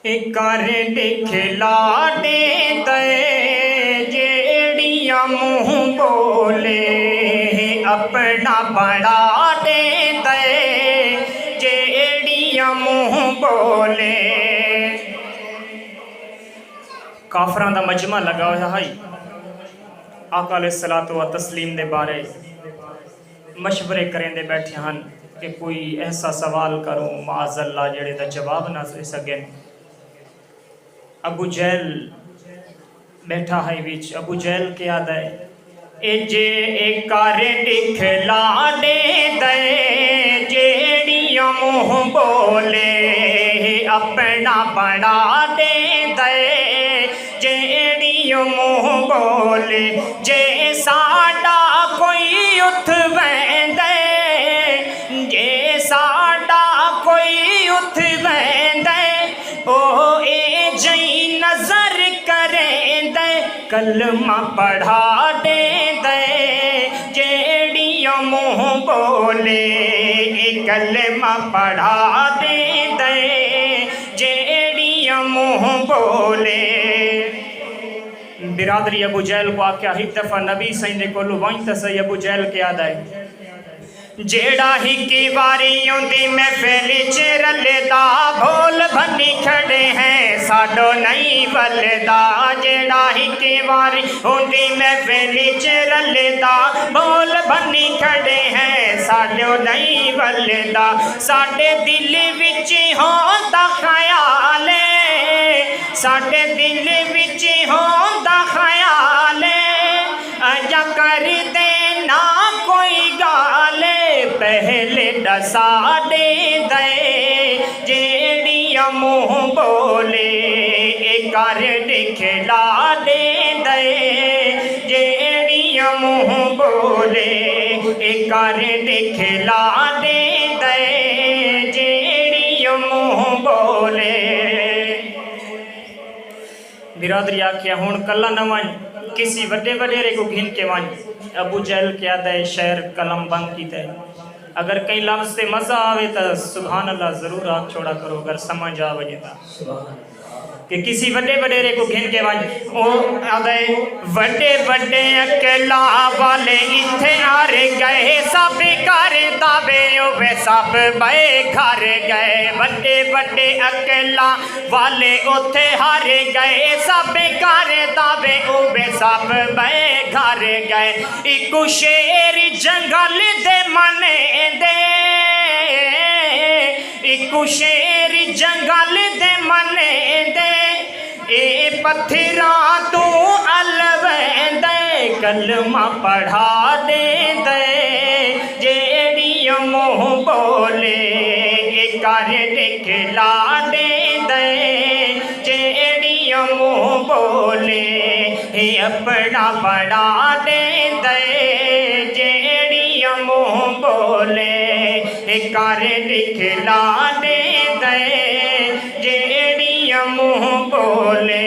कर दिखला दे दे जेड़िया मुँह बोले, अपना बड़ा दे दे जेड़िया मुँह बोले। काफरां दा मजमा लगा हुआ है आका अलैहिस्सलातु व तस्लीम दे बारे मशवरे करेंदे बैठे हैं कि कोई ऐसा सवाल करूँ माज़अल्लाह जेड़े दा जवाब ना दे सकें। अबू जहल बैठा है विच। अबू जहल क्या दे ए जे एक कर दिखला दे दे जेड़िया मुँह बोले, अपना बड़ा दे दे जेड़िया मुँह बोले। जे साडा कोई उठ वैंदे, जे साडा कोई उठ वैंदे, ओ ए जई नजर करेंदे, कलमा पढ़ा दे दे जेड़िया मुँह बोले, ए कलमा पढ़ा दे दे जेड़िया मुँह बोले। बिरादरी अबू जहल को आख्या एक दफा नबी सही को वहीं तो सही अबू जहल के याद आए जेड़ा ही की बारी आंदी महफिल च रलदा, भोल बनी खड़े हैं साडो नहीं वलदा। जेड़ा ही की बारी आंदी महफिल च रलदा, भोल बनी खड़े हैं साडो नहीं वलदा। साडे दिल विच होंदा ख्याल, साडे दिल विच होंदा ख्याल, अजा कर देना कोई गाल, पहले दसा दे दे जेड़िया मुँह बोले, ए कर दिखला दे दे जेड़िया मुँह बोले, ए कर दिखला दे दे जेड़िया मुँह बोले। बिरादरी आख्या हुण कला न वन किसी वड्डे वडेरे को घिन के वन। अबू जहल क्या दे शेर कलम बंद की दे। अगर कई लफ्ज से मजा आवे तो सुभान अल्लाह जरूर आख छोड़ा करो, अगर समझ आ वजे कि किसी वड्डे वडेरे को घिन के वन। ओ आदे वड्डे वड्डे अकेला वाले इथे आ गए, सब घर दावे वे सब बे घर गए। वड्डे वड्डे अकेला वाले उथे हार गए, सब घर दावे वे सब बे घर गए। एक शेर जंगल दे मने दे, एक शेर जंगल दे मने दे, ए पत्थरा तू अलवेंदे, कलमा पढ़ा दे दे जेड़िया मुँह बोले, ए कर दिखला दे दे जेड़िया मुँह बोले, ए अपना पढ़ा दे दे जेड़िया मुँह बोले, ए कर दिखला दे दे जेड़िया मुँह बोले।